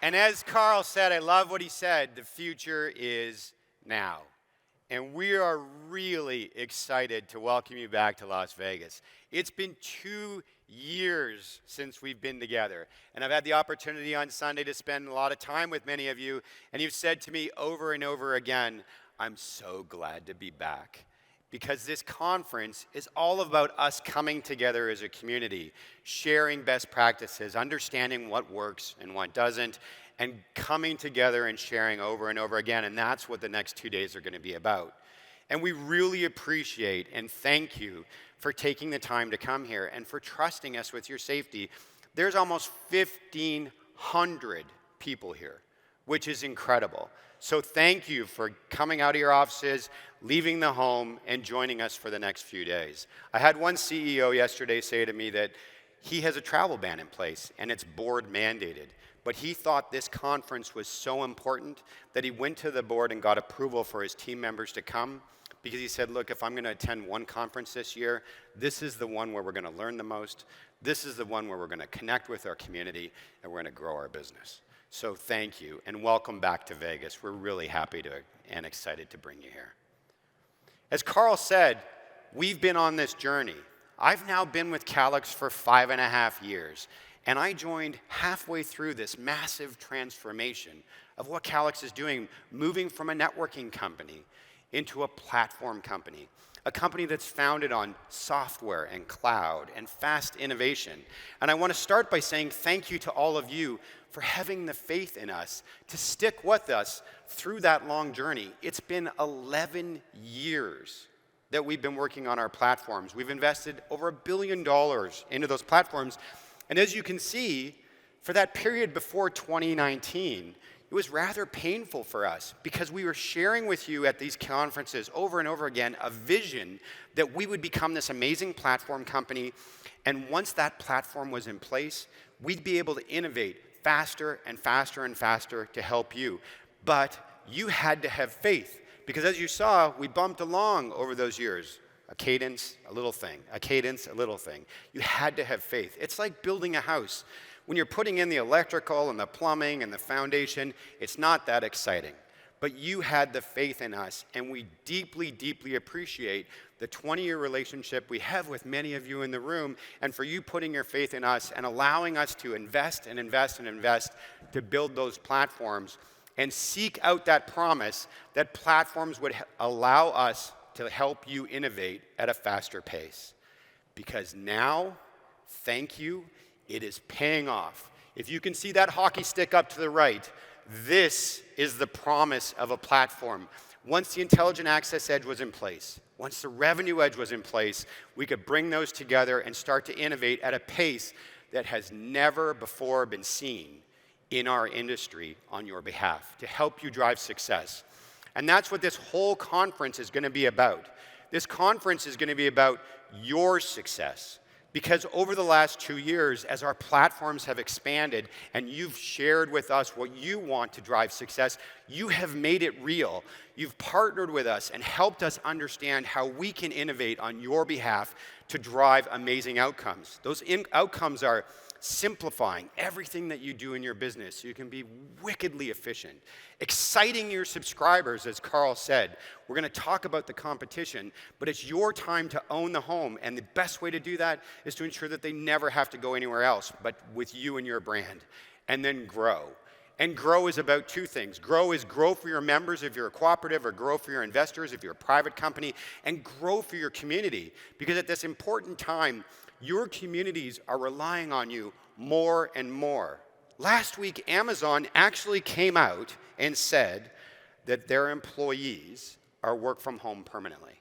And as Carl said, I love what he said, the future is now. And we are really excited to welcome you back to Las Vegas. It's been 2 years since we've been together. And I've had the opportunity on Sunday to spend a lot of time with many of you. And you've said to me over and over again, I'm so glad to be back. Because this conference is all about us coming together as a community, sharing best practices, understanding what works and what doesn't, and coming together and sharing over and over again. And that's what the next 2 days are going to be about. And we really appreciate and thank you for taking the time to come here and for trusting us with your safety. There's almost 1,500 people here, which is incredible. So thank you for coming out of your offices, leaving the home, and joining us for the next few days. I had one CEO yesterday say to me that he has a travel ban in place, and it's board mandated. But he thought this conference was so important that he went to the board and got approval for his team members to come, because he said, look, if I'm going to attend one conference this year, this is the one where we're going to learn the most. This is the one where we're going to connect with our community, and we're going to grow our business. So thank you, and welcome back to Vegas. We're really happy to and excited to bring you here. As Carl said, we've been on this journey. I've now been with Calix for 5.5 years, and I joined halfway through this massive transformation of what Calix is doing, moving from a networking company into a platform company, a company that's founded on software and cloud and fast innovation. And I want to start by saying thank you to all of you for having the faith in us to stick with us through that long journey. It's been 11 years that we've been working on our platforms. We've invested over $1 billion into those platforms. And as you can see, for that period before 2019, it was rather painful for us because we were sharing with you at these conferences over and over again a vision that we would become this amazing platform company. And once that platform was in place, we'd be able to innovate faster and faster and faster to help you. But you had to have faith, because as you saw, we bumped along over those years. A cadence, a little thing. A cadence, a little thing. You had to have faith. It's like building a house. When you're putting in the electrical and the plumbing and the foundation, it's not that exciting. But you had the faith in us, and we deeply, deeply appreciate the 20-year relationship we have with many of you in the room, and for you putting your faith in us and allowing us to invest and invest and invest to build those platforms and seek out that promise that platforms would allow us to help you innovate at a faster pace. Because now, thank you, it is paying off. If you can see that hockey stick up to the right, this is the promise of a platform. Once the Intelligent Access Edge was in place, once the Revenue Edge was in place, we could bring those together and start to innovate at a pace that has never before been seen in our industry on your behalf to help you drive success. And that's what this whole conference is going to be about. This conference is going to be about your success. Because over the last 2 years, as our platforms have expanded and you've shared with us what you want to drive success, you have made it real. You've partnered with us and helped us understand how we can innovate on your behalf to drive amazing outcomes. Those outcomes are simplifying everything that you do in your business so you can be wickedly efficient. Exciting your subscribers, as Carl said. We're going to talk about the competition, but it's your time to own the home, and the best way to do that is to ensure that they never have to go anywhere else but with you and your brand. And then grow. And grow is about two things. Grow is grow for your members if you're a cooperative, or grow for your investors if you're a private company, and grow for your community. Because at this important time, your communities are relying on you more and more. Last week, Amazon actually came out and said that their employees are work from home permanently.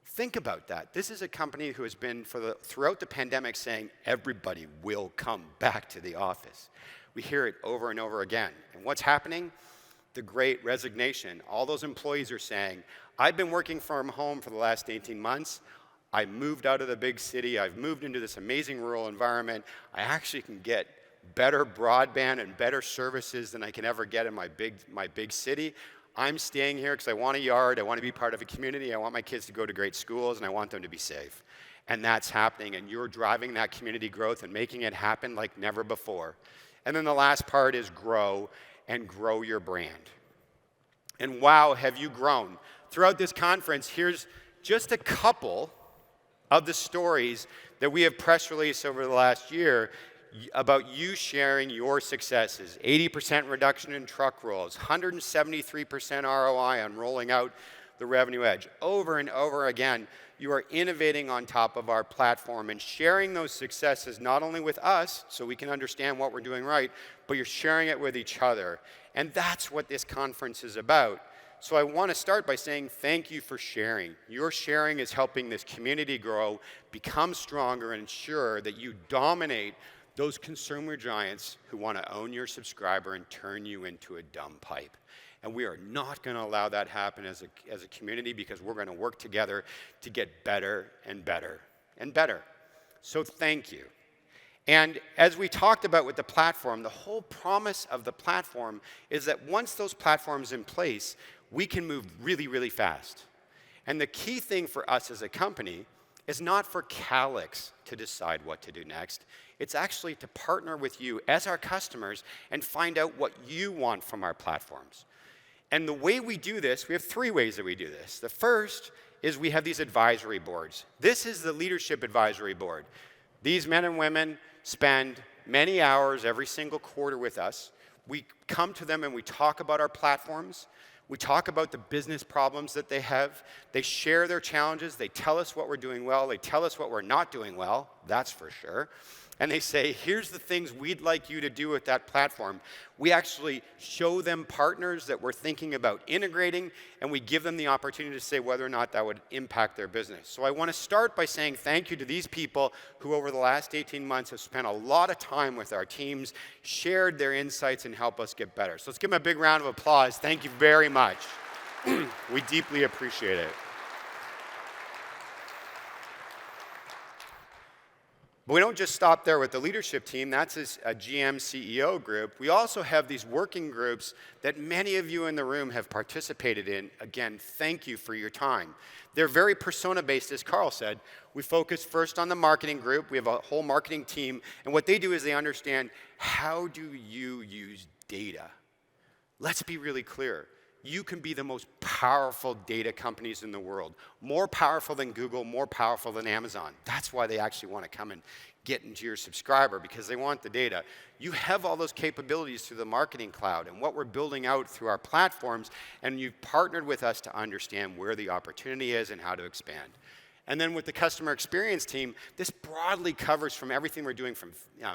Think about that. This is a company who has been throughout the pandemic saying everybody will come back to the office. We hear it over and over again. And what's happening? The great resignation. All those employees are saying, I've been working from home for the last 18 months. I moved out of the big city. I've moved into this amazing rural environment. I actually can get better broadband and better services than I can ever get in my big city. I'm staying here because I want a yard. I want to be part of a community. I want my kids to go to great schools, and I want them to be safe. And that's happening, and you're driving that community growth and making it happen like never before. And then the last part is grow and grow your brand. And wow, have you grown. Throughout this conference, here's just a couple of the stories that we have press released over the last year about you sharing your successes. 80% reduction in truck rolls, 173% ROI on rolling out the Revenue Edge. Over and over again, you are innovating on top of our platform and sharing those successes not only with us so we can understand what we're doing right, but you're sharing it with each other. And that's what this conference is about. So I want to start by saying thank you for sharing. Your sharing is helping this community grow, become stronger, and ensure that you dominate those consumer giants who want to own your subscriber and turn you into a dumb pipe. And we are not going to allow that happen as a community, because we're going to work together to get better and better and better. So thank you. And as we talked about with the platform, the whole promise of the platform is that once those platforms in place, we can move really, really fast. And the key thing for us as a company is not for Calix to decide what to do next. It's actually to partner with you as our customers and find out what you want from our platforms. And the way we do this, we have 3 ways that we do this. The first is we have these advisory boards. This is the Leadership Advisory Board. These men and women spend many hours every single quarter with us. We come to them and we talk about our platforms. We talk about the business problems that they have. They share their challenges. They tell us what we're doing well. They tell us what we're not doing well, that's for sure. And they say, here's the things we'd like you to do with that platform. We actually show them partners that we're thinking about integrating, and we give them the opportunity to say whether or not that would impact their business. So I want to start by saying thank you to these people who over the last 18 months have spent a lot of time with our teams, shared their insights, and helped us get better. So let's give them a big round of applause. Thank you very much. We deeply appreciate it. But we don't just stop there with the leadership team. That's a GM CEO group. We also have these working groups that many of you in the room have participated in. Again, thank you for your time. They're very persona-based, as Carl said. We focus first on the marketing group. We have a whole marketing team. And what they do is they understand, how do you use data? Let's be really clear. You can be the most powerful data companies in the world. More powerful than Google, more powerful than Amazon. That's why they actually want to come and get into your subscriber, because they want the data. You have all those capabilities through the Marketing Cloud and what we're building out through our platforms, and you've partnered with us to understand where the opportunity is and how to expand. And then with the customer experience team, this broadly covers from everything we're doing from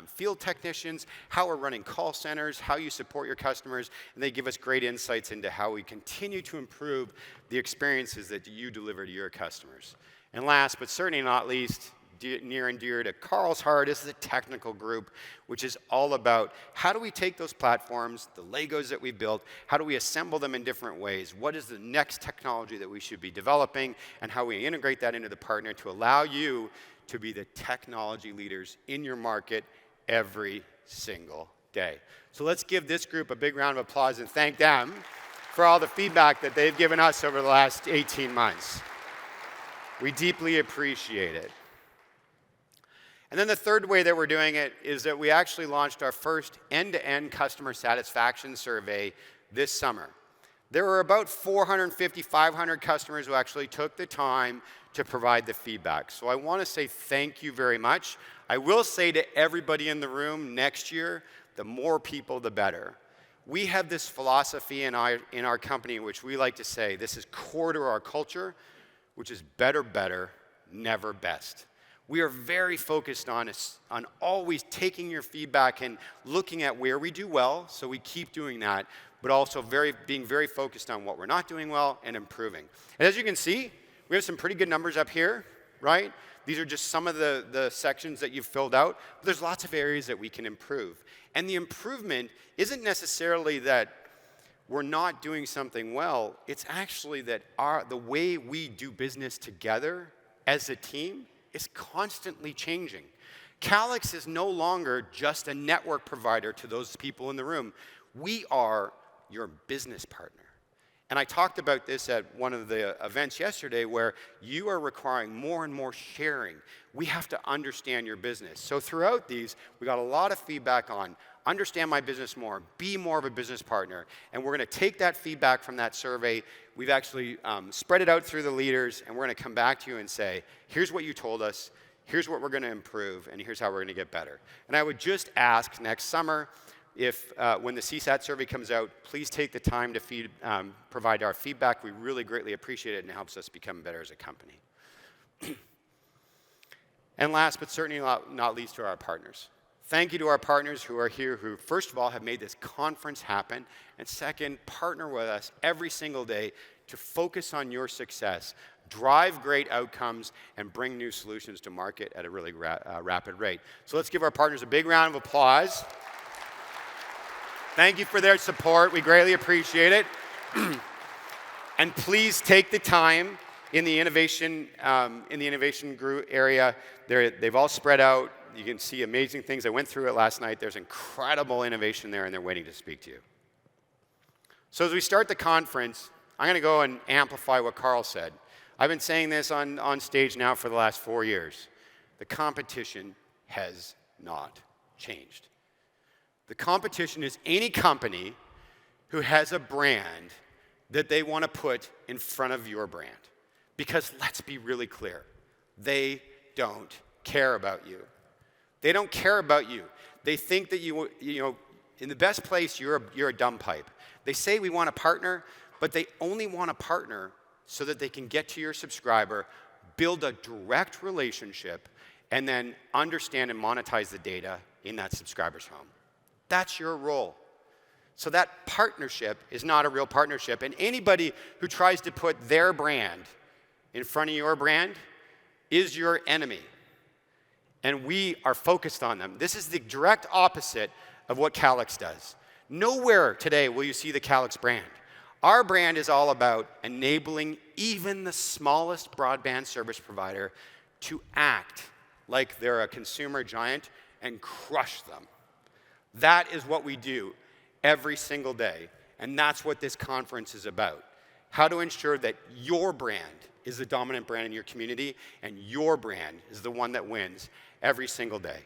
field technicians, how we're running call centers, how you support your customers, and they give us great insights into how we continue to improve the experiences that you deliver to your customers. And last, but certainly not least, near and dear to Carl's heart, is the technical group, which is all about how do we take those platforms, the Legos that we built, how do we assemble them in different ways? What is the next technology that we should be developing, and how we integrate that into the partner to allow you to be the technology leaders in your market every single day. So let's give this group a big round of applause and thank them for all the feedback that they've given us over the last 18 months. We deeply appreciate it. And then the third way that we're doing it is that we actually launched our first end-to-end customer satisfaction survey this summer. There were about 450, 500 customers who actually took the time to provide the feedback. So I want to say thank you very much. I will say to everybody in the room, next year, the more people, the better. We have this philosophy in our company in which we like to say, this is core to our culture, which is better, never best. We are very focused on always taking your feedback and looking at where we do well, so we keep doing that, but also being very focused on what we're not doing well and improving. And as you can see, we have some pretty good numbers up here, right? These are just some of the sections that you've filled out, but there's lots of areas that we can improve. And the improvement isn't necessarily that we're not doing something well, it's actually that the way we do business together as a team is constantly changing. Calix is no longer just a network provider to those people in the room. We are your business partner. And I talked about this at one of the events yesterday where you are requiring more and more sharing. We have to understand your business. So throughout these, we got a lot of feedback on understand my business more, be more of a business partner. And we're going to take that feedback from that survey. We've actually spread it out through the leaders, and we're going to come back to you and say, here's what you told us, here's what we're going to improve, and here's how we're going to get better. And I would just ask next summer, if when the CSAT survey comes out, please take the time to provide our feedback. We really greatly appreciate it, and it helps us become better as a company. And last but certainly not least, to our partners. Thank you to our partners who are here, who first of all have made this conference happen, and second, partner with us every single day to focus on your success, drive great outcomes, and bring new solutions to market at a really rapid rate. So let's give our partners a big round of applause. Thank you for their support. We greatly appreciate it. And please take the time in the innovation group area. They've all spread out. You can see amazing things. I went through it last night. There's incredible innovation there, and they're waiting to speak to you. So as we start the conference, I'm going to go and amplify what Carl said. I've been saying this on stage now for the last 4 years. The competition has not changed. The competition is any company who has a brand that they want to put in front of your brand. Because let's be really clear, they don't care about you. They don't care about you. They think that you know, in the best place, you're a dumb pipe. They say we want a partner, but they only want a partner so that they can get to your subscriber, build a direct relationship, and then understand and monetize the data in that subscriber's home. That's your role. So that partnership is not a real partnership. And anybody who tries to put their brand in front of your brand is your enemy. And we are focused on them. This is the direct opposite of what Calix does. Nowhere today will you see the Calix brand. Our brand is all about enabling even the smallest broadband service provider to act like they're a consumer giant and crush them. That is what we do every single day, and that's what this conference is about. How to ensure that your brand is the dominant brand in your community, and your brand is the one that wins every single day.